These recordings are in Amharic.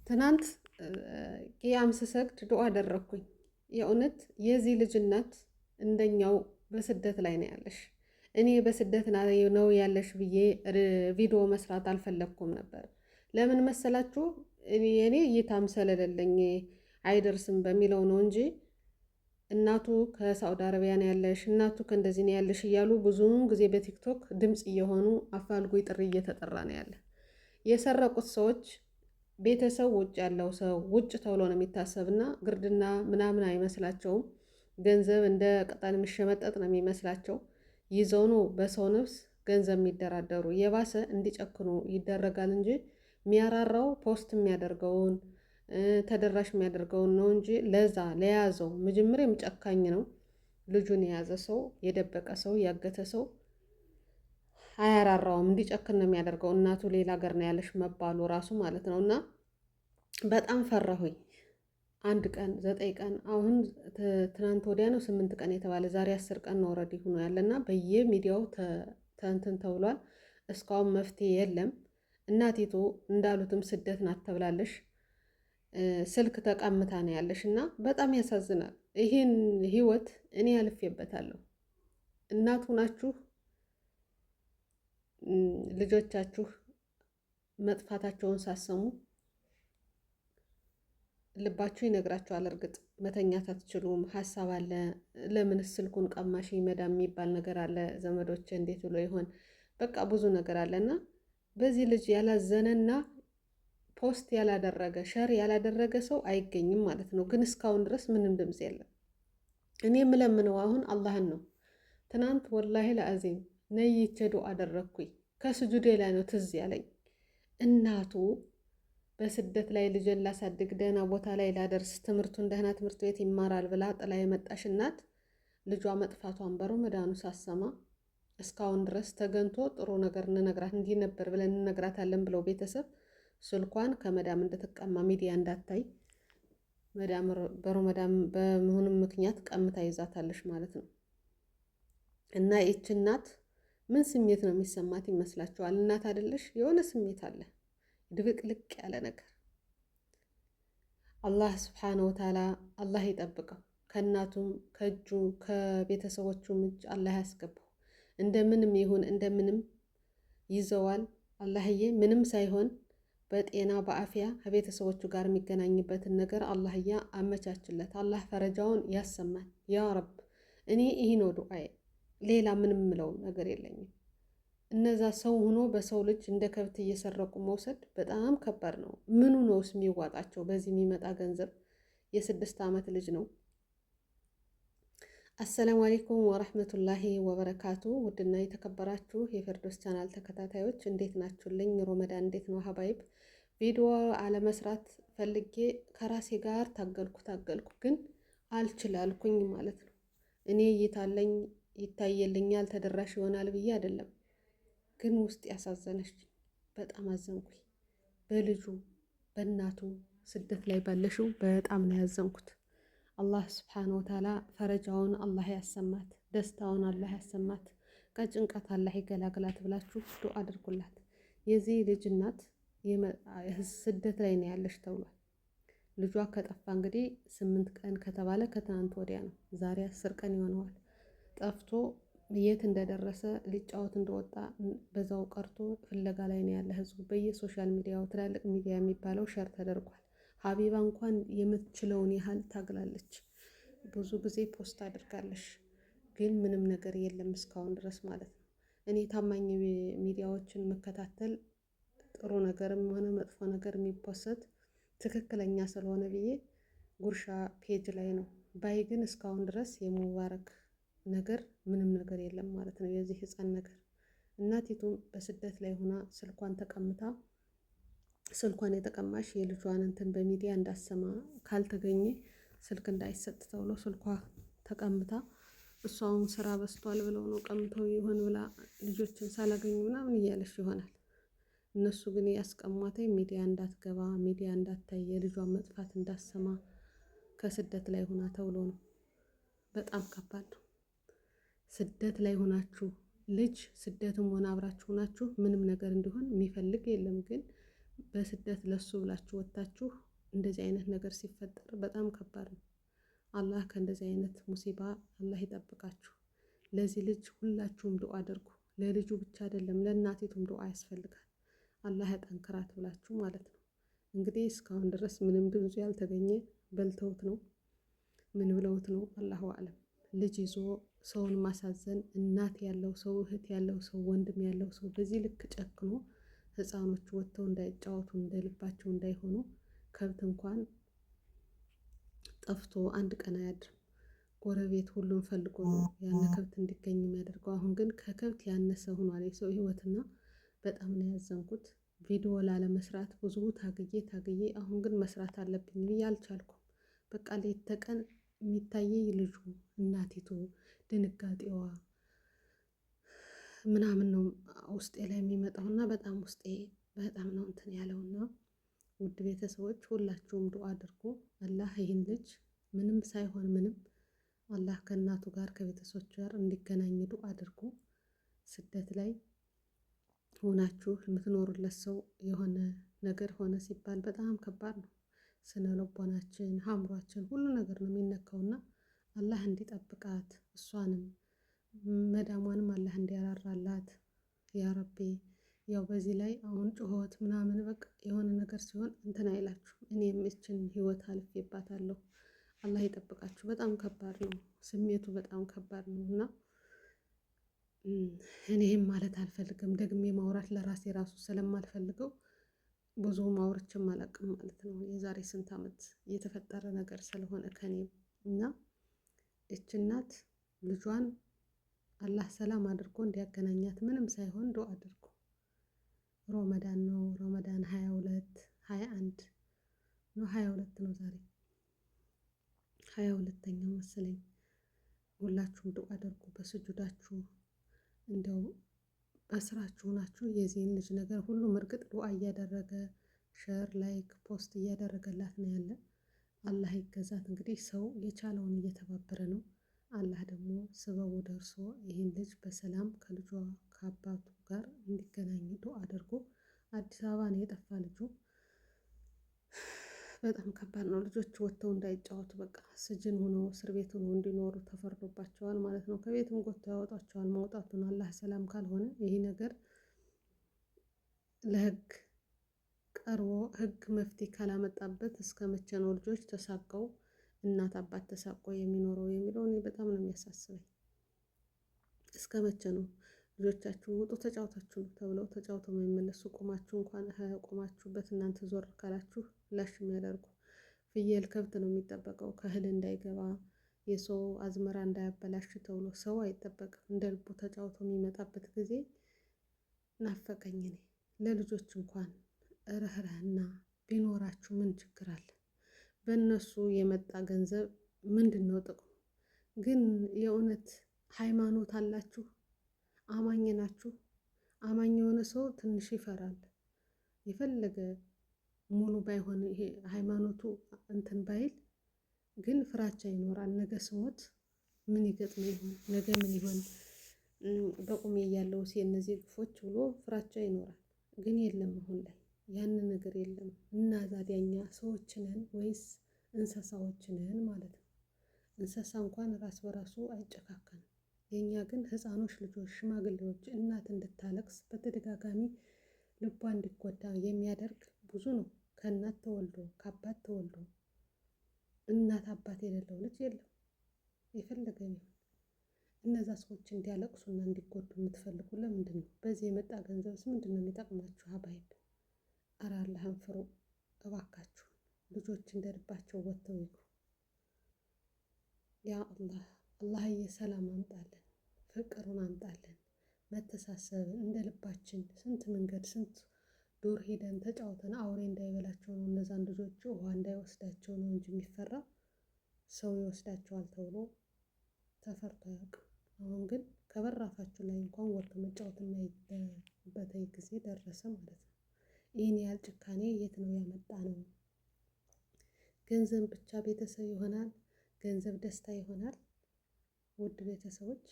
ትናንት ቅያም ስሰግድ ዱዓ አደረግኩኝ። የእውነት የዚህ ልጅ እናት እንደኛው በስደት ላይ ነው ያለሽ። እኔ በስደት ነው ያለሽ ብዬ ቪዲዮ መስራት አልፈለግኩም ነበር። ለምን መሰላችሁ? እኔ እይታም ስለሌለኝ አይደርስም በሚለው ነው እንጂ እናቱ ከሳዑዲ አረቢያ ነው ያለሽ፣ እናቱ ከእንደዚህ ነው ያለሽ እያሉ ብዙውን ጊዜ በቲክቶክ ድምፅ እየሆኑ አፋልጉኝ ጥሪ እየተጠራ ነው ያለ። የሰረቁት ሰዎች ቤተሰብ ውጭ ያለው ሰው ውጭ ተብሎ ነው የሚታሰብና ግርድና ምናምን አይመስላቸውም። ገንዘብ እንደ ቅጠል የሚሸመጠጥ ነው የሚመስላቸው። ይዘው ነው በሰው ነፍስ ገንዘብ የሚደራደሩ። የባሰ እንዲጨክኑ ይደረጋል እንጂ የሚያራራው ፖስት የሚያደርገውን ተደራሽ የሚያደርገውን ነው እንጂ ለዛ ለያዘው መጀመሪያም ጨካኝ ነው። ልጁን የያዘ ሰው የደበቀ ሰው ያገተ ሰው አያራራውም፣ እንዲጨክን ነው የሚያደርገው። እናቱ ሌላ ሀገር ነው ያለሽ መባሉ ራሱ ማለት ነው። እና በጣም ፈራሁኝ። አንድ ቀን 9 ቀን አሁን ትናንት ወዲያ ነው 8 ቀን የተባለ ዛሬ 10 ቀን ነው ኦልሬዲ ሆኖ ያለና በየሚዲያው ተንትን ተብሏል። እስካሁን መፍትሄ የለም። እናቲቱ እንዳሉትም ስደት ናት ተብላለሽ። ስልክ ተቀምታ ነው ያለሽ እና በጣም ያሳዝናል። ይህን ህይወት እኔ አልፌበታለሁ። እናቱ ናችሁ ልጆቻችሁ መጥፋታቸውን ሳሰሙ ልባችሁ ይነግራችኋል። እርግጥ መተኛት አትችሉም፣ ሀሳብ አለ። ለምንስ ስልኩን ቀማሽ መዳም የሚባል ነገር አለ። ዘመዶች እንዴት ብሎ ይሆን? በቃ ብዙ ነገር አለና በዚህ ልጅ ያላዘነና ፖስት ያላደረገ ሸር ያላደረገ ሰው አይገኝም ማለት ነው። ግን እስካሁን ድረስ ምንም ድምፅ የለም። እኔ የምለምነው አሁን አላህን ነው። ትናንት ወላሂ ለአዚም ነይቼ ዱዓ አደረግኩኝ። ከስጁዴ ላይ ነው ትዝ ያለኝ እናቱ በስደት ላይ ልጅን ላሳድግ ደህና ቦታ ላይ ላደርስ ትምህርቱን ደህና ትምህርት ቤት ይማራል ብላ ጥላ የመጣሽ እናት ልጇ መጥፋቷን በረመዳኑ ሳሰማ እስካሁን ድረስ ተገንቶ ጥሩ ነገር እንነግራት እንዲህ ነበር ብለን እንነግራታለን ብለው ቤተሰብ ስልኳን ከመዳም እንድትቀማ ሚዲያ እንዳታይ መዳም በረመዳን በመሆኑም ምክንያት ቀምታ ይዛታለሽ ማለት ነው። እና ይህች እናት ምን ስሜት ነው የሚሰማት ይመስላችኋል? እናት አይደለሽ? የሆነ ስሜት አለ ድብቅልቅ ያለ ነገር። አላህ ስብሓነሁ ወተዓላ አላህ ይጠብቀው፣ ከእናቱም ከእጁ ከቤተሰቦቹም እጅ አላህ ያስገባው። እንደምንም ይሁን እንደምንም ይዘዋል። አላህዬ ምንም ሳይሆን በጤና በአፊያ ከቤተሰቦቹ ጋር የሚገናኝበትን ነገር አላህያ አመቻችለት። አላህ ፈረጃውን ያሰማን ያ ረብ። እኔ ይህ ነው ዱዓዬ፣ ሌላ ምንም ምለው ነገር የለኝም። እነዛ ሰው ሆኖ በሰው ልጅ እንደ ከብት እየሰረቁ መውሰድ በጣም ከባድ ነው። ምኑ ነውስ የሚዋጣቸው? በዚህ የሚመጣ ገንዘብ የ6 ዓመት ልጅ ነው። አሰላሙ አለይኩም ወረህመቱላሂ ወበረካቱ። ውድና የተከበራችሁ የፊርዶስ ቻናል ተከታታዮች እንዴት ናችሁልኝ? ሮመዳን እንዴት ነው ሀባይብ? ቪዲዮ አለመስራት ፈልጌ ከራሴ ጋር ታገልኩ ግን አልችላልኩኝ ማለት ነው። እኔ እይታለኝ ይታየልኛል ተደራሽ ይሆናል ብዬ አይደለም፣ ግን ውስጥ ያሳዘነች በጣም አዘንኩኝ። በልጁ በእናቱ ስደት ላይ ባለሽው በጣም ነው ያዘንኩት። አላህ ስብሓነሁ ወተዓላ ፈረጃውን አላህ ያሰማት፣ ደስታውን አላህ ያሰማት፣ ከጭንቀት አላህ ይገላግላት ብላችሁ ዱዓ አድርጉላት። የዚህ ልጅ እናት ስደት ላይ ነው ያለሽ ተብሏል። ልጇ ከጠፋ እንግዲህ 8 ቀን ከተባለ ከትናንት ወዲያ ነው። ዛሬ 10 ቀን ይሆነዋል ጠፍቶ። የት እንደደረሰ ሊጫወት እንደወጣ በዛው ቀርቶ ፍለጋ ላይ ነው ያለ ህዝቡ። በየሶሻል ሚዲያው ትላልቅ ሚዲያ የሚባለው ሸር ተደርጓል። ሀቢባ እንኳን የምትችለውን ያህል ታግላለች። ብዙ ጊዜ ፖስት አድርጋለች፣ ግን ምንም ነገር የለም እስካሁን ድረስ ማለት ነው። እኔ ታማኝ ሚዲያዎችን መከታተል ጥሩ ነገርም ሆነ መጥፎ ነገር የሚፖሰት ትክክለኛ ስለሆነ ብዬ ጉርሻ ፔጅ ላይ ነው ባይ፣ ግን እስካሁን ድረስ የሙባረክ ነገር ምንም ነገር የለም ማለት ነው። የዚህ ህፃን ነገር እናቲቱም በስደት ላይ ሆና ስልኳን ተቀምታ ስልኳን የተቀማሽ የልጇን እንትን በሚዲያ እንዳሰማ ካልተገኘ ስልክ እንዳይሰጥ ተብሎ ስልኳ ተቀምታ እሷውን ስራ በስቷል ብለው ነው ቀምተው ይሆን ብላ ልጆችን ሳላገኙ ምናምን እያለሽ ይሆናል። እነሱ ግን ያስቀሟት ሚዲያ እንዳትገባ ሚዲያ እንዳታይ የልጇን መጥፋት እንዳሰማ ከስደት ላይ ሆና ተብሎ ነው። በጣም ከባድ ነው። ስደት ላይ ሆናችሁ ልጅ ስደትም ሆነ አብራችሁ ሆናችሁ ምንም ነገር እንዲሆን የሚፈልግ የለም። ግን በስደት ለሱ ብላችሁ ወጥታችሁ እንደዚህ አይነት ነገር ሲፈጠር በጣም ከባድ ነው። አላህ ከእንደዚህ አይነት ሙሲባ አላህ ይጠብቃችሁ። ለዚህ ልጅ ሁላችሁም ዱዓ አድርጉ። ለልጁ ብቻ አይደለም ለእናቲቱም ዱዓ ያስፈልጋል። አላህ ያጠንክራት ብላችሁ ማለት ነው። እንግዲህ እስካሁን ድረስ ምንም ድምፁ ያልተገኘ በልተውት ነው ምን ብለውት ነው አላሁ አለም። ልጅ ይዞ ሰውን ማሳዘን፣ እናት ያለው ሰው፣ እህት ያለው ሰው፣ ወንድም ያለው ሰው በዚህ ልክ ጨክኖ ህፃኖች ወጥተው እንዳይጫወቱ እንደልባቸው እንዳይሆኑ ከብት እንኳን ጠፍቶ አንድ ቀን አያድርም። ጎረቤት ሁሉም ፈልጎ ነው ያነ ከብት እንዲገኝ የሚያደርገው። አሁን ግን ከከብት ያነሰ ሆኗል የሰው ህይወትና በጣም ነው ያዘንኩት። ቪዲዮ ላለመስራት ብዙ ታግዬ አሁን ግን መስራት አለብኝ ብዬ አልቻልኩም። በቃ ሌት ተቀን የሚታየኝ ልጁ፣ እናቲቱ፣ ድንጋጤዋ ምናምን ነው ውስጤ ላይ የሚመጣው እና በጣም ውስጤ በጣም ነው እንትን ያለውና ውድ ቤተሰቦች ሁላችሁም ዱዓ አድርጉ። አላህ ይህን ልጅ ምንም ሳይሆን ምንም አላህ ከእናቱ ጋር ከቤተሰቦች ጋር እንዲገናኝ ዱዓ አድርጉ። ስደት ላይ ሆናችሁ የምትኖሩለት ሰው የሆነ ነገር ሆነ ሲባል በጣም ከባድ ነው። ስነ ልቦናችን፣ አእምሯችን ሁሉ ነገር ነው የሚነካውና አላህ እንዲጠብቃት እሷንም መዳሟንም አላህ እንዲያራራላት ያ ረቢ። ያው በዚህ ላይ አሁን ጩኸት ምናምን በቃ የሆነ ነገር ሲሆን እንትን አይላችሁ። እኔም እችን ህይወት አልፌባታለሁ። አላህ ይጠብቃችሁ። በጣም ከባድ ነው ስሜቱ፣ በጣም ከባድ ነው እና እኔም ማለት አልፈልግም ደግሜ ማውራት ለራሴ ራሱ ስለማልፈልገው ብዙ ማውርችም አላቅም ማለት ነው። የዛሬ ስንት ዓመት የተፈጠረ ነገር ስለሆነ ከኔም እና እች እናት ልጇን አላህ ሰላም አድርጎ እንዲያገናኛት ምንም ሳይሆን ዱዓ አድርጉ። ሮመዳን ነው። ሮመዳን 22 21 ነው 22 ነው ዛሬ 22ኛው መሰለኝ። ሁላችሁም ዱዓ አድርጉ በስጁዳችሁ እንደው በስራችሁ ናችሁ። የዚህን ልጅ ነገር ሁሉም እርግጥ ዱዓ እያደረገ ሼር ላይክ ፖስት እያደረገላት ነው ያለ። አላህ ይገዛት። እንግዲህ ሰው የቻለውን እየተባበረ ነው። አላህ ደግሞ ስበቡ ደርሶ ይህን ልጅ በሰላም ከልጇ ከአባቱ ጋር እንዲገናኝ ዱዓ አድርጎ። አዲስ አበባ ነው የጠፋ ልጁ። በጣም ከባድ ነው። ልጆች ወጥተው እንዳይጫወቱ በቃ ስጅን ሆኖ እስር ቤት ሆኖ እንዲኖሩ ተፈርዶባቸዋል ማለት ነው። ከቤትም ጎትተው ያወጣቸዋል። ማውጣቱን አላህ ሰላም ካልሆነ ይሄ ነገር ለህግ ቀርቦ ህግ መፍትሄ ካላመጣበት እስከ መቼ ነው ልጆች ተሳቀው እናት አባት ተሳቆ የሚኖረው የሚለው እኔ በጣም ነው የሚያሳስበኝ። እስከ መቼ ነው ልጆቻችሁ ውጡ ተጫውታችሁ ነው ተብለው ተጫውተው የማይመለሱ? ቆማችሁ እንኳን ቆማችሁበት እናንተ ዞር ካላችሁ ላሽ የሚያደርጉ ፍየል ከብት ነው የሚጠበቀው ከእህል እንዳይገባ የሰው አዝመራ እንዳያበላሽ ተብሎ ሰው አይጠበቅም። እንደ ልቡ ተጫውቶ የሚመጣበት ጊዜ ናፈቀኝ። እኔ ለልጆች እንኳን ርህራህና ቢኖራችሁ ምን ችግር አለ? በእነሱ የመጣ ገንዘብ ምንድን ነው ጥቅሙ? ግን የእውነት ሃይማኖት አላችሁ? አማኝ ናችሁ? አማኝ የሆነ ሰው ትንሽ ይፈራል። የፈለገ ሙሉ ባይሆን ይሄ ሃይማኖቱ እንትን ባይል ግን ፍራቻ ይኖራል። ነገ ስሞት ምን ይገጥም ይሆን? ነገ ምን ይሆን? በቁሜ እያለሁ የእነዚህ ግፎች ብሎ ፍራቻ ይኖራል። ግን የለም አሁን ላይ ያንን ነገር የለም። እና ዛዲያኛ ሰዎች ነን ወይስ እንስሳዎች ነን ማለት ነው? እንስሳ እንኳን ራስ በራሱ አይጨካከንም። የኛ ግን ህፃኖች ልጆች፣ ሽማግሌዎች እናት እንድታለቅስ በተደጋጋሚ ልቧ እንዲጎዳ የሚያደርግ ብዙ ነው። ከእናት ተወልዶ ከአባት ተወልዶ እናት አባት የሌለው ልጅ የለም። የፈለገ ይሁን እነዛ ሰዎች እንዲያለቅሱና እንዲጎዱ የምትፈልጉ ለምንድን ነው? በዚህ የመጣ ገንዘብስ ምንድን ነው የሚጠቅማችሁ? ሀባይብ ኧረ አላህን ፍሩ እባካችሁ። ልጆች እንደልባቸው ወጥተው ይግቡ። ያ አላህ አላህዬ ሰላም አምጣልን፣ ፍቅሩን አምጣልን፣ መተሳሰብን እንደ ልባችን። ስንት መንገድ ስንት ዱር ሄደን ተጫውተን አውሬ እንዳይበላቸው ነው እነዛን ልጆች ውሃ እንዳይወስዳቸው ነው እንጂ የሚፈራ ሰው ይወስዳቸዋል ተብሎ ተፈርቶ አያውቅም። አሁን ግን ከበራፋችሁ ላይ እንኳን ወጥቶ መጫወት የማይበት ጊዜ ደረሰ ማለት ነው። ይህን ያህል ጭካኔ የት ነው ያመጣ ነው? ገንዘብ ብቻ ቤተሰብ ይሆናል? ገንዘብ ደስታ ይሆናል? ውድ ቤተሰቦች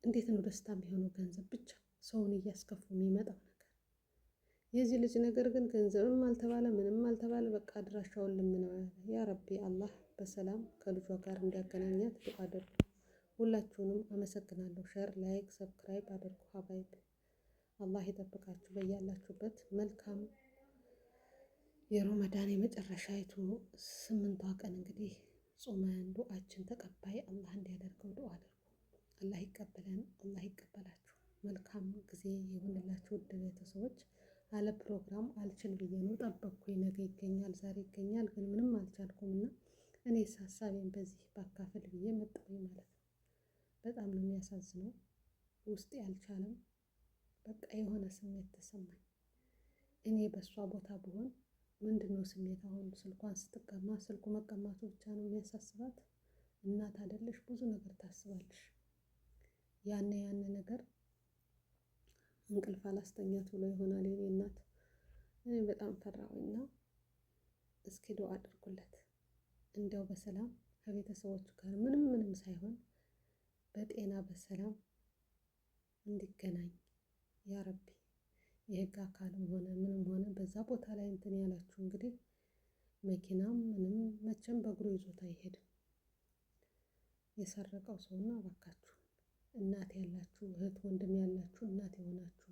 እንዴት ነው ደስታ የሚሆነው? ገንዘብ ብቻ ሰውን እያስከፉ የሚመጣው ነገር የዚህ ልጅ ነገር ግን ገንዘብም አልተባለ ምንም አልተባለ፣ በቃ አድራሻውን ልምነው ያለ። ያ ረቢ አላህ በሰላም ከልጇ ጋር እንዲያገናኛት ዱዓ አድርጉ። ሁላችሁንም አመሰግናለሁ። ሸር፣ ላይክ፣ ሰብስክራይብ አድርጉ። ሀባይብ አላህ ይጠብቃችሁ በያላችሁበት። መልካም የሮመዳን የመጨረሻይቱ 8ቷ ቀን እንግዲህ ጾመን ዱዓችን ተቀባይ አላህ እንዲያደርገው ዱዓ አድርጉ። አላህ ይቀበለን፣ አላህ ይቀበላችሁ። መልካም ጊዜ የሆንላችሁ ውድ ቤተሰቦች። አለ ፕሮግራም አልችል ብዬ ነው ጠበቅኩኝ። ነገ ይገኛል ዛሬ ይገኛል ግን ምንም አልቻልኩም እና እኔ ሀሳቤን በዚህ ባካፈል ብዬ መጣሁኝ ማለት ነው። በጣም ነው የሚያሳዝነው። ውስጤ አልቻለም። በቃ የሆነ ስሜት ተሰማኝ። እኔ በእሷ ቦታ ብሆን ምንድነው ስሜት? አሁን ስልኳን ስትቀማ ስልኩ መቀማቱ ብቻ ነው የሚያሳስባት? እናት አይደለሽ? ብዙ ነገር ታስባለሽ። ያነ ነገር እንቅልፍ አላስተኛት ብሎ ይሆናል የኔ እናት። እኔ በጣም ፈራሁኝና እስኪ ዱዓ አድርጉለት እንዲያው በሰላም ከቤተሰቦቹ ጋር ምንም ሳይሆን በጤና በሰላም እንዲገናኝ ያ ረቢ። የህግ አካልም ሆነ ምንም ሆነ በዛ ቦታ ላይ እንትን ያላችሁ እንግዲህ መኪናም ምንም መቼም በእግሩ ይዞት አይሄድም የሰረቀው ሰውና፣ እባካችሁ እናት ያላችሁ እህት ወንድም ያላችሁ እናት የሆናችሁ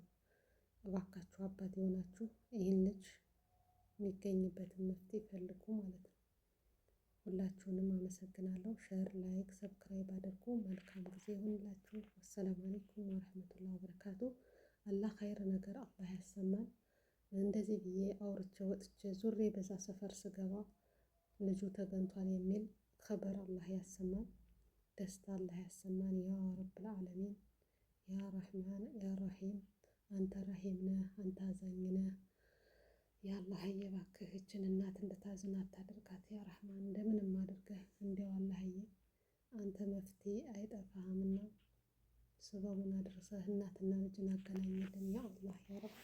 እባካችሁ አባት የሆናችሁ ይህን ልጅ የሚገኝበትን መፍትሄ ፈልጉ ማለት ነው። ሁላችሁንም አመሰግናለሁ። ሸር፣ ላይክ፣ ሰብስክራይብ አድርጉ። መልካም ጊዜ ይሁንላችሁ። አሰላሙ አለይኩም ወረህመቱላሂ ወበረካቱ። አላህ ኸይር ነገር አላህ ያሰማን። እንደዚህ ብዬ አውርቼ ወጥቼ ዙሬ በዛ ሰፈር ስገባ ልጁ ተገኝቷል የሚል ኸበር አላህ ያሰማን። ደስታ አላህ ያሰማን። ያ ረብል ዓለሚን፣ ያ ረሕማን፣ ያ ረሒም። አንተ ረሒም ነህ፣ አንተ አዛኝ ነህ። ያ አላህዬ እባክህ ይህችን እናት እንድታዝን አታድርጋት። ያ ረሕማን እንደምንም አድርገህ እንዲያው አላህዬ አንተ መፍትሄ አይጠፋህምና ስበቡን አድርሰህ እናትና ልጅን አገናኝልን ያ አላህ ያ ረብ።